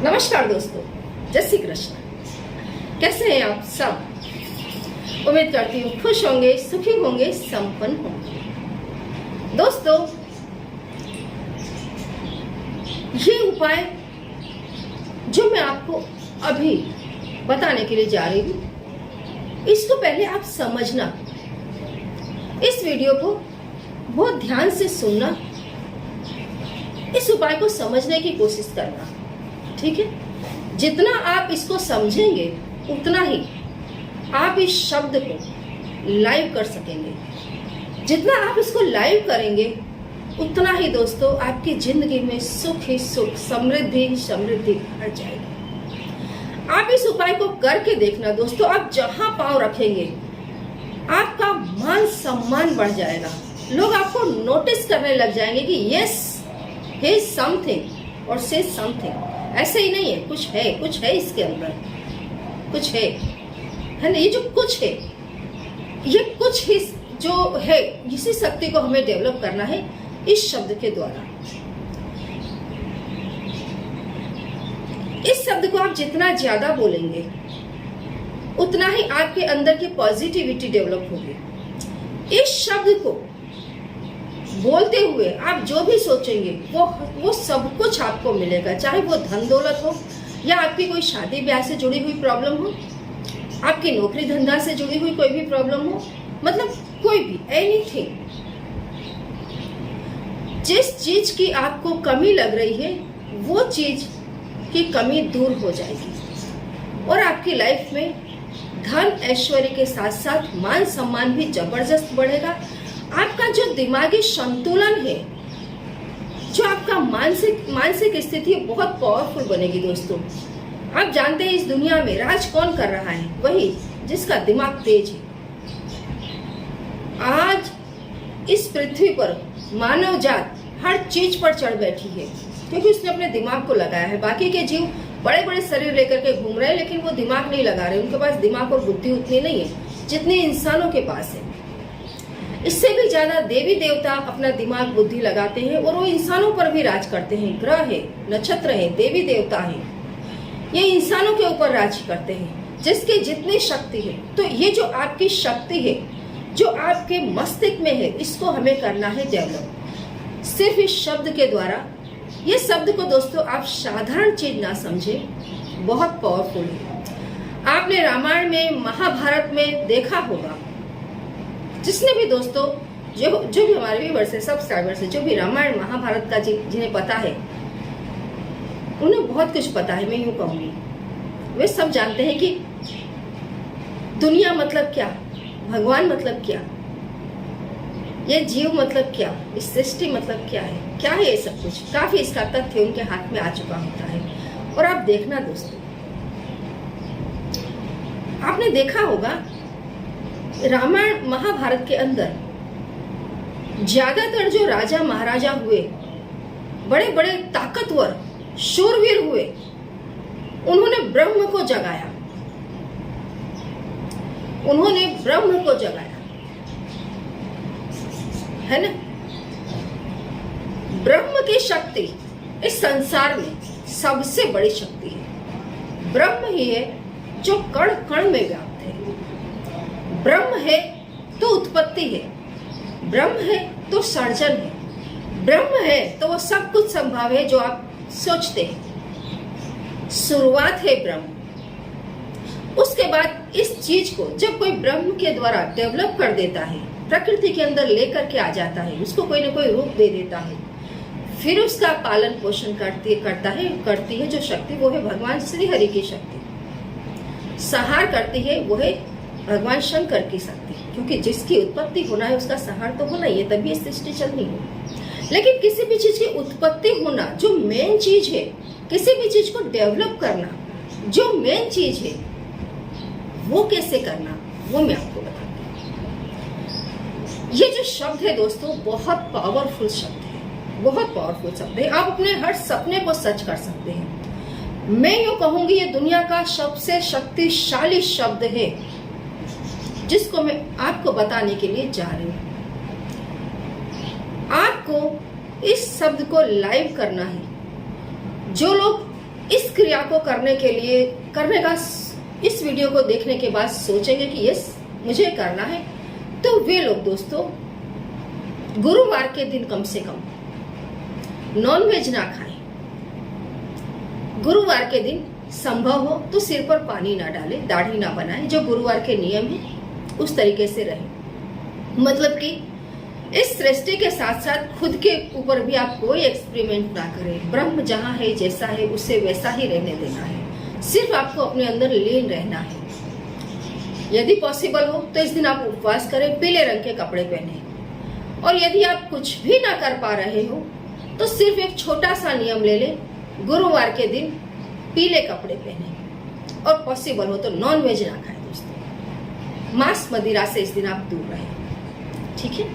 नमस्कार दोस्तों, जय श्री कृष्ण। कैसे हैं आप सब? उम्मीद करती हूँ खुश होंगे, सुखी होंगे, संपन्न होंगे। दोस्तों, ये उपाय जो मैं आपको अभी बताने के लिए जा रही हूँ, इसको पहले आप समझना, इस वीडियो को बहुत ध्यान से सुनना, इस उपाय को समझने की कोशिश करना, ठीक है? जितना आप इसको समझेंगे उतना ही आप इस शब्द को लाइव कर सकेंगे। जितना आप इसको लाइव करेंगे उतना ही दोस्तों आपकी जिंदगी में सुख ही सुख, समृद्धि ही समृद्धि भर जाएगी। आप इस उपाय को करके देखना दोस्तों, आप जहां पांव रखेंगे आपका मान सम्मान बढ़ जाएगा। लोग आपको नोटिस करने लग जाएंगे कि यस, he is समथिंग और से समथिंग। ऐसे ही नहीं है, कुछ है इसके अंदर, कुछ है ना? ये जो कुछ है, ये कुछ ही जो है, इसी शक्ति को हमें डेवलप करना है इस शब्द के द्वारा। इस शब्द को आप जितना ज्यादा बोलेंगे उतना ही आपके अंदर की पॉजिटिविटी डेवलप होगी। इस शब्द को बोलते हुए आप जो भी सोचेंगे वो सब कुछ आपको मिलेगा, चाहे वो धन दौलत हो या आपकी कोई शादी ब्याह से जुड़ी हुई प्रॉब्लम हो, आपकी नौकरी धंधा से जुड़ी हुई कोई भी प्रॉब्लम हो, मतलब कोई भी एनीथिंग। जिस चीज की आपको कमी लग रही है वो चीज की कमी दूर हो जाएगी और आपकी लाइफ में धन ऐश्वर्य के साथ साथ मान सम्मान भी जबरदस्त बढ़ेगा। आपका जो दिमागी संतुलन है, जो आपका मानसिक स्थिति है, बहुत पावरफुल बनेगी दोस्तों। आप जानते हैं इस दुनिया में राज कौन कर रहा है? वही जिसका दिमाग तेज है। आज इस पृथ्वी पर मानव जात हर चीज पर चढ़ बैठी है क्योंकि उसने अपने दिमाग को लगाया है। बाकी के जीव बड़े बड़े शरीर लेकर के घूम रहे हैं लेकिन वो दिमाग नहीं लगा रहे। उनके पास दिमाग और बुद्धि उतनी नहीं है जितनी इंसानों के पास है। इससे भी ज्यादा देवी देवता अपना दिमाग बुद्धि लगाते हैं और वो इंसानों पर भी राज करते हैं। ग्रह है, नक्षत्र है, देवी देवता है, ये इंसानों के ऊपर राज करते हैं जिसकी जितनी शक्ति है। तो ये जो आपकी शक्ति है, जो आपके मस्तिष्क में है, इसको हमें करना है डेवलप सिर्फ इस शब्द के द्वारा। ये शब्द को दोस्तों आप साधारण चीज ना समझे, बहुत पावरफुल है। आपने रामायण में, महाभारत में देखा होगा, जिसने भी दोस्तों जो भी हमारे व्यूअर्स है, सब्सक्राइबर्स है, जो भी रामायण महाभारत का जिन्हें पता है उन्हें बहुत कुछ पता है। मैं यूं कहूंगी, वे सब जानते हैं कि दुनिया मतलब क्या, भगवान मतलब क्या, ये जीव मतलब क्या, इस सृष्टि मतलब क्या है ये सब कुछ। काफी इसका तथ्य उनके हाथ में आ चुका होता है। और आप देखना दोस्तों, आपने देखा होगा रामायण महाभारत के अंदर ज्यादातर जो राजा महाराजा हुए, बड़े बड़े ताकतवर शूरवीर हुए, उन्होंने ब्रह्म को जगाया, उन्होंने ब्रह्म को जगाया, है ना? ब्रह्म की शक्ति इस संसार में सबसे बड़ी शक्ति है। ब्रह्म ही है जो कण कण में व्याप्त है। ब्रह्म है तो उत्पत्ति है, ब्रह्म है तो सर्जन है, ब्रह्म है तो वो सब कुछ संभव है जो आप सोचते हैं। शुरुआत है ब्रह्म। उसके बाद इस चीज को जब कोई ब्रह्म के द्वारा डेवलप कर देता है, प्रकृति के अंदर लेकर के आ जाता है, उसको कोई ना कोई रूप दे देता है, फिर उसका पालन पोषण करती है जो शक्ति, वो है भगवान श्री हरि की शक्ति। संहार करती है वो है भगवान शंकर की शक्ति, क्योंकि जिसकी उत्पत्ति होना है उसका संहार तो होना ही है, तभी सृष्टि चलनी है। लेकिन किसी भी चीज की उत्पत्ति होना जो मेन चीज है, किसी भी चीज को डेवलप करना जो मेन चीज है, वो कैसे करना वो मैं आपको बताऊंगी। ये जो शब्द है दोस्तों बहुत पावरफुल शब्द है, बहुत पावरफुल शब्द है। आप अपने हर सपने को सच कर सकते हैं। मैं यूं कहूंगी ये दुनिया का सबसे शक्तिशाली शब्द है जिसको मैं आपको बताने के लिए जा रही हूं। आपको इस शब्द को लाइव करना है। जो लोग इस क्रिया को करने का इस वीडियो को देखने के बाद सोचेंगे कि यस मुझे करना है, तो वे लोग दोस्तों गुरुवार के दिन कम से कम नॉनवेज ना खाएं। गुरुवार के दिन संभव हो तो सिर पर पानी ना डालें, दाढ़ी ना बनाएं, जो गुरुवार के नियम है उस तरीके से रहें। मतलब कि इस सृष्टि के साथ साथ खुद के ऊपर भी आप कोई एक्सपेरिमेंट ना करें। ब्रह्म जहां है, जैसा है, उसे वैसा ही रहने देना है। सिर्फ आपको अपने अंदर लीन रहना है। यदि पॉसिबल हो तो इस दिन आप उपवास करें, पीले रंग के कपड़े पहने। और यदि आप कुछ भी ना कर पा रहे हो तो सिर्फ एक छोटा सा नियम ले लें, गुरुवार के दिन पीले कपड़े पहने और पॉसिबल हो तो नॉन वेज ना खाएं दोस्तों। मांस मदिरा से इस दिन आप दूर रहें, ठीक है।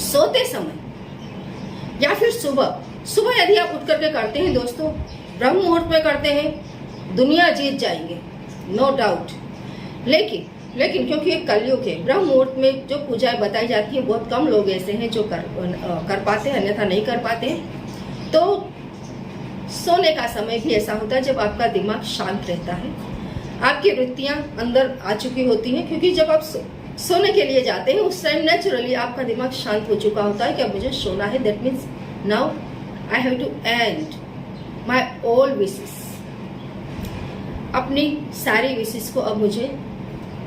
सोते समय या फिर सुबह यदि आप उठ करके करते हैं दोस्तों, ब्रह्म मुहूर्त में करते हैं, दुनिया जीत जाएंगे, नो डाउट। लेकिन क्योंकि ये कलयुग है, ब्रह्म मुहूर्त में जो पूजाएं बताई जाती है बहुत कम लोग ऐसे हैं जो कर पाते हैं, अन्यथा नहीं कर पाते हैं। तो सोने का समय भी ऐसा होता है जब आपका दिमाग शांत रहता है, आपकी वृत्तियां अंदर आ चुकी होती हैं, क्योंकि जब आप सोने के लिए जाते हैं उस टाइम नेचुरली आपका दिमाग शांत हो चुका होता है कि अब मुझे सोना है। That means now I have to end my all wishes. अपनी सारी विशेस को अब मुझे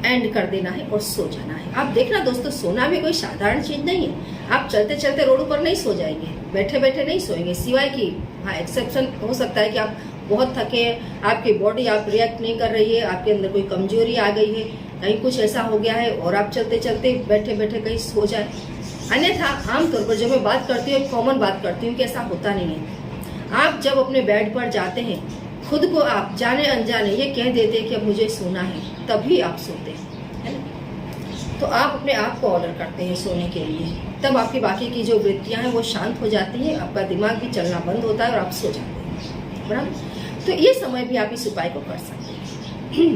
एंड कर देना है और सो जाना है। आप देखना दोस्तों, सोना भी कोई साधारण चीज नहीं है। आप चलते चलते रोड पर नहीं सो जाएंगे, बैठे बैठे नहीं सोएंगे, सिवाय कि हाँ एक्सेप्शन हो सकता है कि आप बहुत थके हैं, आपकी बॉडी आप रिएक्ट नहीं कर रही है, आपके अंदर कोई कमजोरी आ गई है, कहीं कुछ ऐसा हो गया है और आप चलते चलते बैठे बैठे कहीं सो जाए। अन्यथा आमतौर पर जब मैं बात करती हूँ, कॉमन बात करती हूँ कि ऐसा होता नहीं है। आप जब अपने बेड पर जाते हैं, खुद को आप जाने अनजाने ये कह देते हैं कि अब मुझे सोना है, तभी आप सोते हैं, है ना। तो आप अपने आप को ऑर्डर करते हैं सोने के लिए, तब आपकी बाकी की जो वृत्तियां हैं वो शांत हो जाती हैं, आपका दिमाग भी चलना बंद होता है और आप सो जाते हैं, बराबर। तो ये समय भी आप इस उपाय को कर सकते हैं।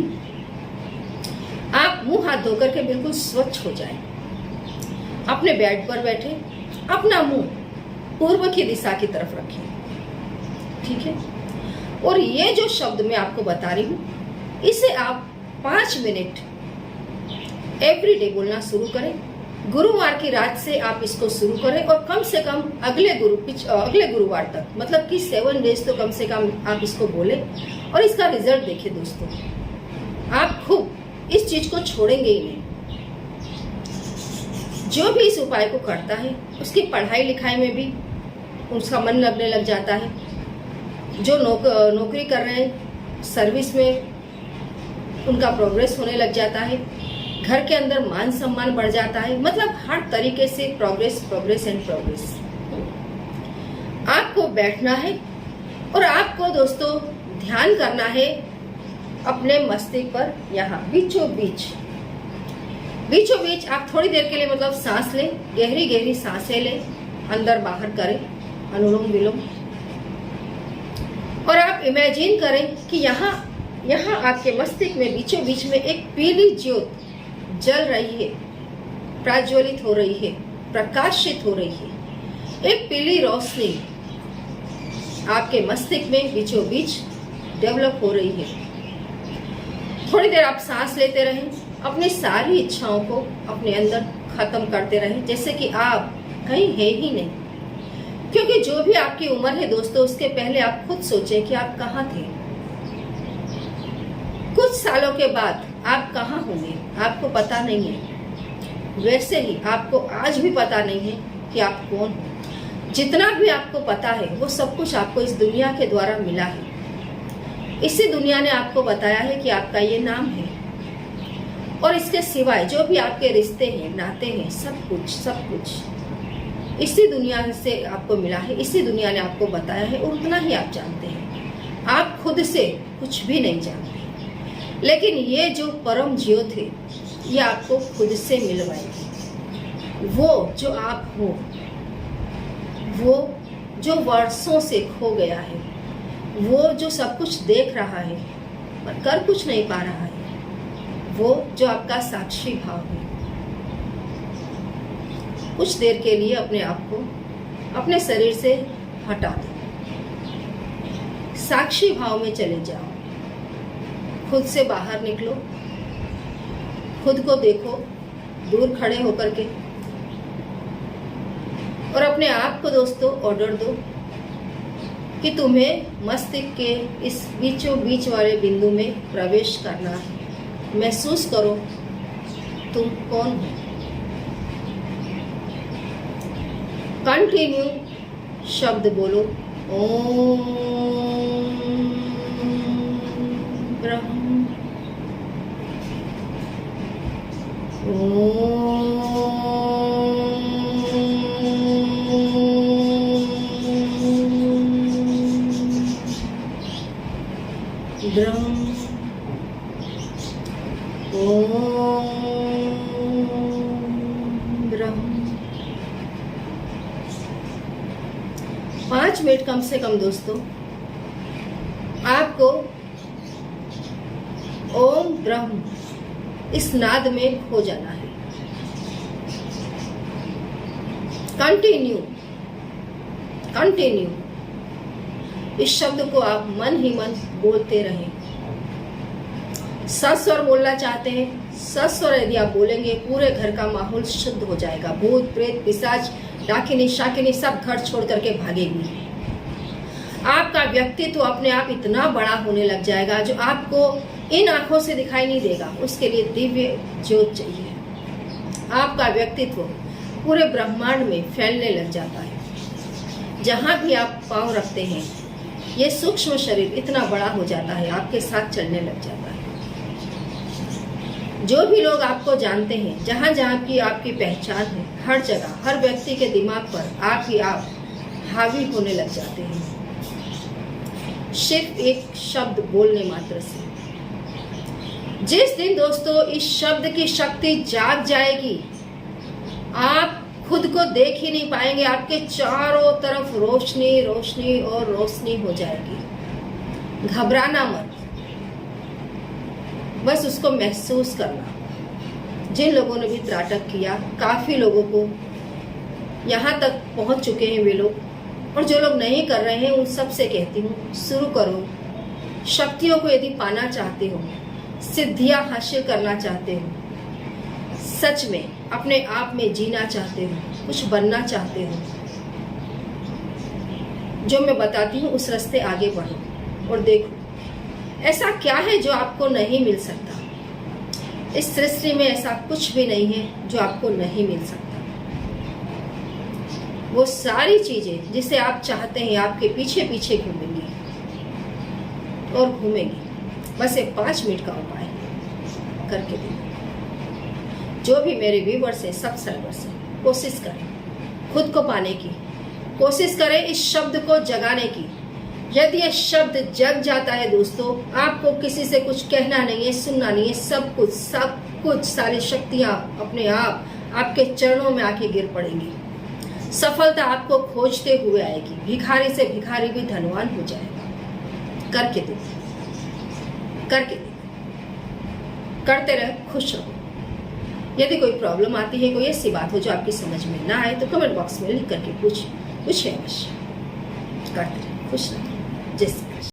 आप मुंह हाथ धोकर के बिल्कुल स्वच्छ हो जाएं, अपने बेड पर बैठे, अपना मुंह पूर्व की दिशा की तरफ रखें, ठीक है। और ये जो शब्द मैं आपको बता रही हूँ, इसे आप 5 मिनट एवरीडे बोलना शुरू करें। गुरुवार की रात से आप इसको शुरू करें और कम से कम अगले गुरुवार तक, मतलब कि 7 डेज तो कम से कम आप इसको बोलें और इसका रिजल्ट देखिए दोस्तों। आप खूब इस चीज को छोड़ेंगे ही नहीं। जो भी इस उपाय को करता है उसकी पढ़ाई लिखाई में भी उसका मन लगने लग जाता है। जो नौकरी कर रहे हैं, सर्विस में उनका प्रोग्रेस होने लग जाता है, घर के अंदर मान सम्मान बढ़ जाता है। मतलब हर तरीके से प्रोग्रेस एंड प्रोग्रेस। आपको बैठना है और आपको दोस्तों ध्यान करना है अपने मस्तिष्क पर, यहाँ बीचों बीच आप थोड़ी देर के लिए मतलब सांस लें, गहरी सांसें लें, अंदर बाहर करें, अनुलोम विलोम। और आप इमेजिन करें कि यहाँ आपके मस्तिष्क में बीचों बीच में एक पीली ज्योत जल रही है, प्रज्वलित हो रही है, प्रकाशित हो रही है। एक पीली रोशनी आपके मस्तिष्क में बीचों बीच डेवलप हो रही है। थोड़ी देर आप सांस लेते रहें, अपनी सारी इच्छाओं को अपने अंदर खत्म करते रहें, जैसे कि आप कहीं है ही नहीं। क्योंकि जो भी आपकी उम्र है दोस्तों, उसके पहले आप खुद सोचें कि आप कहाँ थे। कुछ सालों के बाद आप कहाँ होंगे आपको पता नहीं है। वैसे ही आपको आज भी पता नहीं है कि आप कौन हो। जितना भी आपको पता है वो सब कुछ आपको इस दुनिया के द्वारा मिला है। इसी दुनिया ने आपको बताया है कि आपका ये नाम है, और इसके सिवाय जो भी आपके रिश्ते हैं, नाते हैं, सब कुछ इसी दुनिया से आपको मिला है। इसी दुनिया ने आपको बताया है और उतना ही आप जानते हैं। आप खुद से कुछ भी नहीं जानते, लेकिन ये जो परम ज्योत है ये आपको खुद से मिलवाएगी। वो जो आप हो, वो जो वर्षों से खो गया है, वो जो सब कुछ देख रहा है पर कर कुछ नहीं पा रहा है, वो जो आपका साक्षी भाव है। कुछ देर के लिए अपने आप को अपने शरीर से हटा दें। साक्षी भाव में चले जाओ। खुद से बाहर निकलो, खुद को देखो दूर खड़े होकर के, और अपने आप को दोस्तों ऑर्डर दो कि तुम्हें मस्तिष्क के इस बीचों बीच वाले बिंदु में प्रवेश करना है। महसूस करो तुम कौन हो। कंटिन्यू शब्द बोलो, ओम ब्रह्म, ब्रह्म, ओम ब्रह्म। 5 मिनट कम से कम दोस्तों आपको ओम ब्रह्म इस नाद में खो जाना है। कंटिन्यू कंटिन्यू इस शब्द को आप मन ही मन बोलते रहें। सस्वर बोलना चाहते हैं, सस्वर यदि आप बोलेंगे पूरे घर का माहौल शुद्ध हो जाएगा। भूत प्रेत पिशाच डाकिनी शाकिनी सब घर छोड़ करके भागेगी। आपका व्यक्तित्व अपने आप इतना बड़ा होने लग जाएगा जो आपको इन आंखों से दिखाई नहीं देगा। उसके लिए दिव्य ज्योत चाहिए। आपका व्यक्तित्व पूरे ब्रह्मांड में फैलने लग जाता है। जहां भी आप पांव रखते हैं ये सूक्ष्म शरीर इतना बड़ा हो जाता है, आपके साथ चलने लग जाता है। जो भी लोग आपको जानते हैं, जहां जहां की आपकी पहचान है, हर जगह हर व्यक्ति के दिमाग पर आप ही आप हावी होने लग जाते हैं सिर्फ एक शब्द बोलने मात्र से। जिस दिन दोस्तों इस शब्द की शक्ति जाग जाएगी, आप खुद को देख ही नहीं पाएंगे। आपके चारों तरफ रोशनी रोशनी और रोशनी हो जाएगी। घबराना मत, बस उसको महसूस करना। जिन लोगों ने भी त्राटक किया, काफी लोगों को यहाँ तक पहुंच चुके हैं वे लोग, और जो लोग नहीं कर रहे हैं उन सब से कहती हूँ शुरू करो। शक्तियों को यदि पाना चाहते हो, सिद्धियां हासिल करना चाहते हो, सच में अपने आप में जीना चाहते हो, कुछ बनना चाहते हो, जो मैं बताती हूँ उस रास्ते आगे बढ़ो और देखो ऐसा क्या है जो आपको नहीं मिल सकता। इस सृष्टि में ऐसा कुछ भी नहीं है जो आपको नहीं मिल सकता। वो सारी चीजें जिसे आप चाहते हैं आपके पीछे पीछे घूमेंगी और घूमेंगी। बस ये 5 मिनट का उपाय करके देखो। जो भी मेरे व्यूअर्स हैं, सब सर्वर्स हैं, कोशिश करें खुद को पाने की, कोशिश करें इस शब्द को जगाने की। यदि ये शब्द जग जाता है दोस्तों, आपको किसी से कुछ कहना नहीं है, सुनना नहीं है, सब कुछ सारी शक्तियां अपने आप आपके चरणों में आके गिर पड़ेंगी। सफलता आपको खोजते हुए आएगी। भिखारी से भिखारी भी धनवान हो जाएगा। करके देखो, करके देखो, करते रहे, खुश रहो। यदि कोई प्रॉब्लम आती है, कोई ऐसी बात हो जो आपकी समझ में ना आए, तो कमेंट बॉक्स में लिख करके पूछिए अवश्य। करते रहे, खुश रहे। जैसे